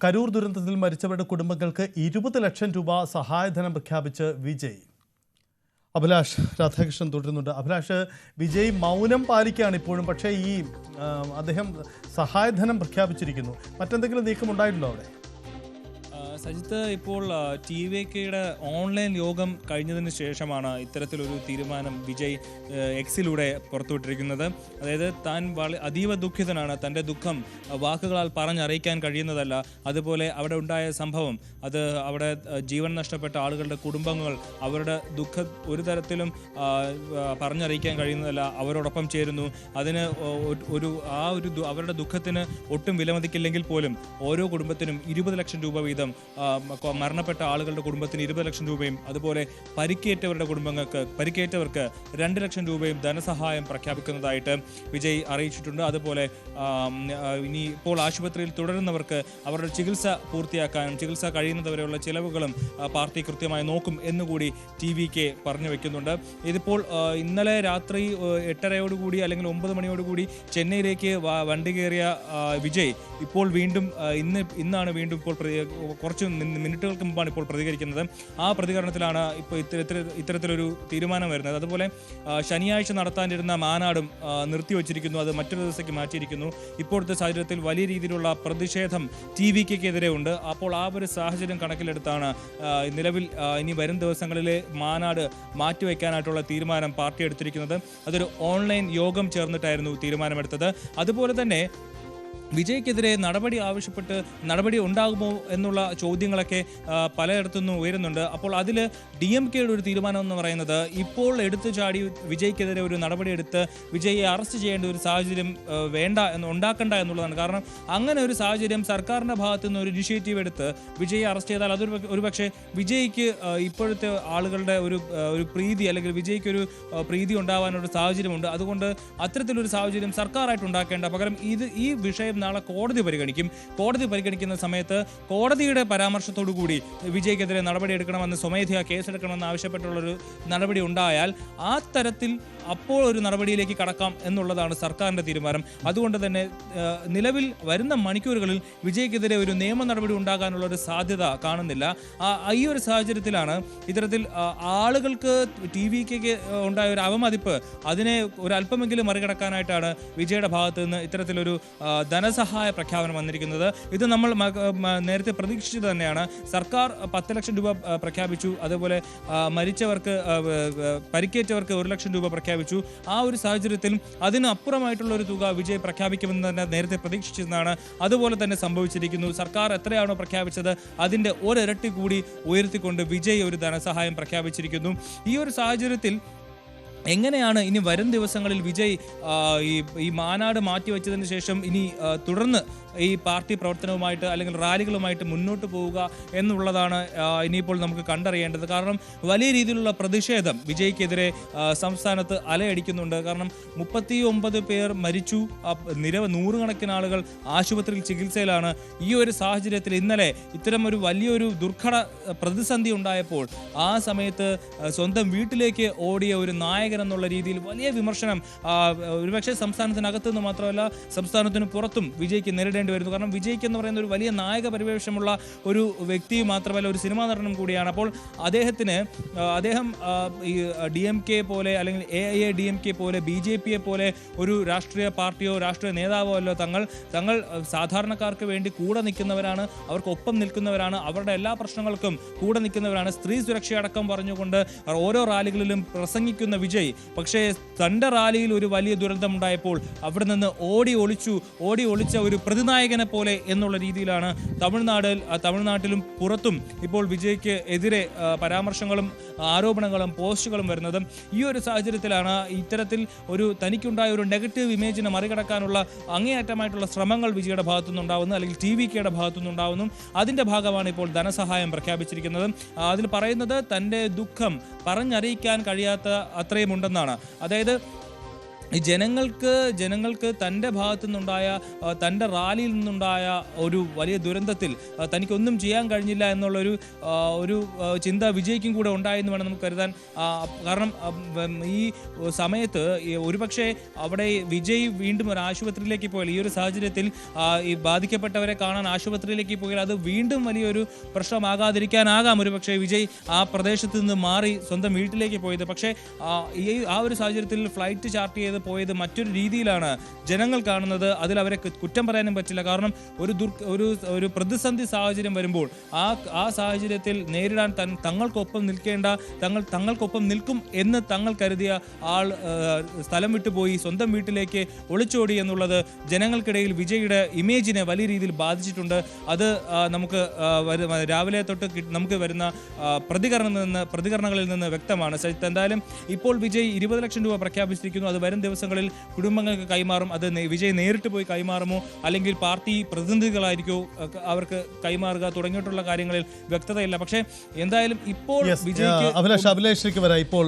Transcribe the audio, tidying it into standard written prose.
കരൂർ ദുരന്തത്തിൽ മരിച്ചവരുടെ കുടുംബങ്ങൾക്ക് 20 ലക്ഷം രൂപ സഹായധനം പ്രഖ്യാപിച്ച് വിജയ്. അഭിലാഷ് രാധാകൃഷ്ണൻ തുടരുന്നുണ്ട്. അഭിലാഷ്, വിജയ് മൗനം പാലിക്കുകയാണ് ഇപ്പോഴും, പക്ഷേ ഈ അദ്ദേഹം സഹായധനം പ്രഖ്യാപിച്ചിരിക്കുന്നു. മറ്റെന്തെങ്കിലും നീക്കമുണ്ടായിട്ടുണ്ടോ അവിടെ? സജിത്ത്, ഇപ്പോൾ TVKയുടെ ഓൺലൈൻ യോഗം കഴിഞ്ഞതിന് ശേഷമാണ് ഇത്തരത്തിലൊരു തീരുമാനം വിജയ് എക്സിലൂടെ പുറത്തുവിട്ടിരിക്കുന്നത്. അതായത് താൻ അതീവ ദുഃഖിതനാണ്, തൻ്റെ ദുഃഖം വാക്കുകളാൽ പറഞ്ഞറിയിക്കാൻ കഴിയുന്നതല്ല. അതുപോലെ അവിടെ ഉണ്ടായ സംഭവം, അത് അവിടെ ജീവൻ നഷ്ടപ്പെട്ട ആളുകളുടെ കുടുംബങ്ങൾ അവരുടെ ദുഃഖം ഒരു തരത്തിലും പറഞ്ഞറിയിക്കാൻ കഴിയുന്നതല്ല. അവരോടൊപ്പം ചേരുന്നു. അതിന് അവരുടെ ദുഃഖത്തിന് ഒട്ടും വിലമതിക്കില്ലെങ്കിൽ പോലും ഓരോ കുടുംബത്തിനും 20 ലക്ഷം രൂപ വീതം, മരണപ്പെട്ട ആളുകളുടെ കുടുംബത്തിന് 20 ലക്ഷം രൂപയും അതുപോലെ പരിക്കേറ്റവർക്ക് 2 ലക്ഷം രൂപയും ധനസഹായം പ്രഖ്യാപിക്കുന്നതായിട്ട് വിജയ് അറിയിച്ചിട്ടുണ്ട്. അതുപോലെ ഇനി ഇപ്പോൾ ആശുപത്രിയിൽ തുടരുന്നവർക്ക് അവരുടെ ചികിത്സ പൂർത്തിയാക്കാനും ചികിത്സ കഴിയുന്നതുവരെയുള്ള ചിലവുകളും പാർട്ടി കൃത്യമായി നോക്കും എന്നുകൂടി TVK പറഞ്ഞു വെക്കുന്നുണ്ട്. ഇതിപ്പോൾ ഇന്നലെ രാത്രി 8:30 അല്ലെങ്കിൽ 9 മണിയോടുകൂടി ചെന്നൈയിലേക്ക് വണ്ടി കയറിയ വിജയ് ഇപ്പോൾ വീണ്ടും ഇന്നാണ് വീണ്ടും ഇപ്പോൾ കുറച്ച് മിനിറ്റുകൾക്ക് മുമ്പാണ് ഇപ്പോൾ പ്രതികരിക്കുന്നത്. ആ പ്രതികരണത്തിലാണ് ഇപ്പോൾ ഇത്തരത്തിലൊരു തീരുമാനം വരുന്നത്. അതുപോലെ ശനിയാഴ്ച നടത്താനിരുന്ന മാനാടും നിർത്തിവച്ചിരിക്കുന്നു, അത് മറ്റൊരു ദിവസത്തേക്ക് മാറ്റിയിരിക്കുന്നു. ഇപ്പോഴത്തെ സാഹചര്യത്തിൽ വലിയ രീതിയിലുള്ള പ്രതിഷേധം TVKക്കെതിരെ ഉണ്ട്. അപ്പോൾ ആ ഒരു സാഹചര്യം കണക്കിലെടുത്താണ് നിലവിൽ ഇനി വരും ദിവസങ്ങളിലെ മാനാട് മാറ്റിവെക്കാനായിട്ടുള്ള തീരുമാനം പാർട്ടി എടുത്തിരിക്കുന്നത്. അതൊരു ഓൺലൈൻ യോഗം ചേർന്നിട്ടായിരുന്നു തീരുമാനമെടുത്തത്. അതുപോലെ തന്നെ വിജയ്ക്കെതിരെ നടപടി ഉണ്ടാകുമോ എന്നുള്ള ചോദ്യങ്ങളൊക്കെ പലയിടത്തുനിന്നും ഉയരുന്നുണ്ട്. അപ്പോൾ അതിൽ DMKയുടെ ഒരു തീരുമാനം എന്ന് പറയുന്നത്, ഇപ്പോൾ എടുത്തു ചാടി വിജയ്ക്കെതിരെ ഒരു നടപടിയെടുത്ത് വിജയെ അറസ്റ്റ് ചെയ്യേണ്ട ഒരു സാഹചര്യം ഉണ്ടാക്കണ്ട എന്നുള്ളതാണ്. കാരണം അങ്ങനെ ഒരു സാഹചര്യം സർക്കാരിൻ്റെ ഭാഗത്തു നിന്ന് ഒരു ഇനിഷ്യേറ്റീവ് എടുത്ത് വിജയെ അറസ്റ്റ് ചെയ്താൽ ഒരു പക്ഷേ വിജയ്ക്ക് ഇപ്പോഴത്തെ ആളുകളുടെ ഒരു പ്രീതി, അല്ലെങ്കിൽ വിജയ്ക്കൊരു പ്രീതി ഉണ്ടാവാനൊരു സാഹചര്യമുണ്ട്. അതുകൊണ്ട് അത്തരത്തിലൊരു സാഹചര്യം സർക്കാരായിട്ട് ഉണ്ടാക്കേണ്ട പകരം ഈ വിഷയം നാളെ കോടതി പരിഗണിക്കുന്ന സമയത്ത് കോടതിയുടെ പരാമർശത്തോടു കൂടി വിജയ്ക്കെതിരെ നടപടിയെടുക്കണമെന്ന്, സ്വമേധയാ കേസെടുക്കണമെന്ന് ആവശ്യപ്പെട്ടുള്ളൊരു നടപടി ഉണ്ടായാൽ ആ തരത്തിൽ അപ്പോൾ ഒരു നടപടിയിലേക്ക് കടക്കാം എന്നുള്ളതാണ് സർക്കാരിൻ്റെ തീരുമാനം. അതുകൊണ്ട് തന്നെ നിലവിൽ വരുന്ന മണിക്കൂറുകളിൽ വിജയ്ക്കെതിരെ ഒരു നിയമ നടപടി ഉണ്ടാകാനുള്ള ഒരു സാധ്യത കാണുന്നില്ല. ഈ ഒരു സാഹചര്യത്തിലാണ് ഇത്തരത്തിൽ ആളുകൾക്ക് TVKക്ക് ഉണ്ടായ ഒരു അവമതിപ്പ്, അതിനെ ഒരല്പമെങ്കിലും മറികടക്കാനായിട്ടാണ് വിജയുടെ ഭാഗത്ത് നിന്ന് ഇത്തരത്തിലൊരു ധനസഹായ പ്രഖ്യാപനം വന്നിരിക്കുന്നത്. ഇത് നമ്മൾ നേരത്തെ പ്രതീക്ഷിച്ചത് തന്നെയാണ്. സർക്കാർ 10 ലക്ഷം രൂപ പ്രഖ്യാപിച്ചു. അതുപോലെ പരിക്കേറ്റവർക്ക് 1 ലക്ഷം രൂപ പ്രഖ്യാപിച്ചു. ആ ഒരു സാഹചര്യത്തിൽ അതിന് അപ്പുറമായിട്ടുള്ള ഒരു തുക വിജയ് പ്രഖ്യാപിക്കുമെന്ന് തന്നെ നേരത്തെ പ്രതീക്ഷിച്ചതാണ്. അതുപോലെ തന്നെ സംഭവിച്ചിരിക്കുന്നു. സർക്കാർ എത്രയാണോ പ്രഖ്യാപിച്ചത് അതിൻ്റെ ഒരിരട്ടി കൂടി ഉയർത്തിക്കൊണ്ട് വിജയ് ഒരു ധനസഹായം പ്രഖ്യാപിച്ചിരിക്കുന്നു. ഈ ഒരു സാഹചര്യത്തിൽ എങ്ങനെയാണ് ഇനി വരും ദിവസങ്ങളിൽ വിജയ് ഈ മാനാട് മാറ്റിവെച്ചതിന് ശേഷം ഇനി തുടർന്ന് ഈ പാർട്ടി പ്രവർത്തനവുമായിട്ട് അല്ലെങ്കിൽ റാലികളുമായിട്ട് മുന്നോട്ട് പോവുക എന്നുള്ളതാണ് ഇനിയിപ്പോൾ നമുക്ക് കണ്ടറിയേണ്ടത്. കാരണം വലിയ രീതിയിലുള്ള പ്രതിഷേധം വിജയ്ക്കെതിരെ സംസ്ഥാനത്ത് അലയടിക്കുന്നുണ്ട്. കാരണം 39 പേർ മരിച്ചു, നൂറുകണക്കിന് ആളുകൾ ആശുപത്രിയിൽ ചികിത്സയിലാണ്. ഈ ഒരു സാഹചര്യത്തിൽ ഇന്നലെ ഇത്തരം ഒരു വലിയൊരു ദുർഘട പ്രതിസന്ധി ഉണ്ടായപ്പോൾ ആ സമയത്ത് സ്വന്തം വീട്ടിലേക്ക് ഓടിയ ഒരു നായകൻ എന്നുള്ള രീതിയിൽ വലിയ വിമർശനം ഒരുപക്ഷെ സംസ്ഥാനത്തിനകത്ത് നിന്ന് മാത്രമല്ല സംസ്ഥാനത്തിന് പുറത്തും വിജയ്ക്ക് നേരിടേണ്ടി വരുന്നു. കാരണം വിജയ്ക്ക് എന്ന് പറയുന്ന ഒരു വലിയ നായക പരിവേഷമുള്ള ഒരു വ്യക്തി മാത്രമല്ല, ഒരു സിനിമാ നടനും കൂടിയാണ്. അപ്പോൾ അദ്ദേഹം ഈ DMK പോലെ അല്ലെങ്കിൽ AIADMK പോലെ BJPയെ പോലെ ഒരു രാഷ്ട്രീയ പാർട്ടിയോ രാഷ്ട്രീയ നേതാവോ അല്ലോ. തങ്ങൾ സാധാരണക്കാർക്ക് വേണ്ടി കൂടെ നിൽക്കുന്നവരാണ്, അവർക്കൊപ്പം നിൽക്കുന്നവരാണ്, അവരുടെ എല്ലാ പ്രശ്നങ്ങൾക്കും കൂടെ നിൽക്കുന്നവരാണ്. സ്ത്രീ സുരക്ഷയടക്കം പറഞ്ഞുകൊണ്ട് ഓരോ റാലികളിലും പ്രസംഗിക്കുന്ന വിജയ് പക്ഷേ തൻ്റെ റാലിയിൽ ഒരു വലിയ ദുരന്തമുണ്ടായപ്പോൾ അവിടെ നിന്ന് ഓടി ഒളിച്ച ഒരു പ്രതിനായകനെ പോലെ എന്നുള്ള രീതിയിലാണ് തമിഴ്നാട്ടിലും പുറത്തും ഇപ്പോൾ വിജയ്ക്ക് എതിരെ പരാമർശങ്ങളും ആരോപണങ്ങളും പോസ്റ്റുകളും വരുന്നത്. ഈ ഒരു സാഹചര്യത്തിലാണ് ഇത്തരത്തിൽ തനിക്കുണ്ടായ ഒരു നെഗറ്റീവ് ഇമേജിനെ മറികടക്കാനുള്ള അങ്ങേയറ്റമായിട്ടുള്ള ശ്രമങ്ങൾ വിജയുടെ ഭാഗത്തുനിന്നുണ്ടാവുന്നു, അല്ലെങ്കിൽ TVKയുടെ ഭാഗത്തുനിന്നുണ്ടാവുന്നു. അതിൻ്റെ ഭാഗമാണ് ഇപ്പോൾ ധനസഹായം പ്രഖ്യാപിച്ചിരിക്കുന്നത്. അതിൽ പറയുന്നത് തൻ്റെ ദുഃഖം പറഞ്ഞറിയിക്കാൻ കഴിയാത്ത അത്രയും ഉണ്ടെന്നാണ്. അതായത് ഈ ജനങ്ങൾക്ക് തൻ്റെ ഭാഗത്തു നിന്നുണ്ടായ തൻ്റെ റാലിയിൽ നിന്നുണ്ടായ ഒരു വലിയ ദുരന്തത്തിൽ തനിക്കൊന്നും ചെയ്യാൻ കഴിഞ്ഞില്ല എന്നുള്ളൊരു ചിന്ത വിജയ്ക്കും കൂടെ ഉണ്ടായെന്ന് വേണം നമുക്ക് കരുതാൻ. കാരണം ഈ സമയത്ത് ഒരുപക്ഷെ അവിടെ വിജയ് വീണ്ടും ഒരു ആശുപത്രിയിലേക്ക് പോയാൽ, ഈ ഒരു സാഹചര്യത്തിൽ ഈ ബാധിക്കപ്പെട്ടവരെ കാണാൻ ആശുപത്രിയിലേക്ക് പോയാൽ അത് വീണ്ടും വലിയൊരു പ്രശ്നമാകാതിരിക്കാനാകാം ഒരുപക്ഷെ വിജയ് ആ പ്രദേശത്ത് നിന്ന് മാറി സ്വന്തം വീട്ടിലേക്ക് പോയത്. പക്ഷേ ആ ഒരു സാഹചര്യത്തിൽ ഫ്ലൈറ്റ് ചാർട്ട് ചെയ്ത് പോയത് മറ്റൊരു രീതിയിലാണ് ജനങ്ങൾ കാണുന്നത്. അതിൽ അവരെ കുറ്റം പറയാനും പറ്റില്ല. കാരണം ഒരു പ്രതിസന്ധി സാഹചര്യം വരുമ്പോൾ ആ സാഹചര്യത്തിൽ നേരിടാൻ തങ്ങൾക്കൊപ്പം നിൽക്കേണ്ട, തങ്ങൾക്കൊപ്പം നിൽക്കും എന്ന് തങ്ങൾ കരുതിയ ആൾ സ്ഥലം വിട്ടുപോയി സ്വന്തം വീട്ടിലേക്ക് ഒളിച്ചോടി എന്നുള്ളത് ജനങ്ങൾക്കിടയിൽ വിജയുടെ ഇമേജിനെ വലിയ രീതിയിൽ ബാധിച്ചിട്ടുണ്ട്. അത് നമുക്ക് രാവിലെ തൊട്ട് നമുക്ക് വരുന്ന പ്രതികരണങ്ങളിൽ നിന്ന് വ്യക്തമാണ്. എന്തായാലും ഇപ്പോൾ വിജയ് 20 ലക്ഷം രൂപ പ്രഖ്യാപിച്ചിരിക്കുന്നു. അത് വരും ദിവസങ്ങളിൽ കുടുംബങ്ങൾക്ക് കൈമാറും. അത് വിജയ് നേരിട്ട് പോയി കൈമാറുമോ അല്ലെങ്കിൽ പാർട്ടി പ്രതിനിധികളായിരിക്കോ അവർക്ക് കൈമാറുക തുടങ്ങിയിട്ടുള്ള കാര്യങ്ങളിൽ വ്യക്തതയില്ല. പക്ഷേ എന്തായാലും ഇപ്പോൾ വിജയ്ക്ക് അഭിലാഷിലേക്ക് വരാം. ഇപ്പോൾ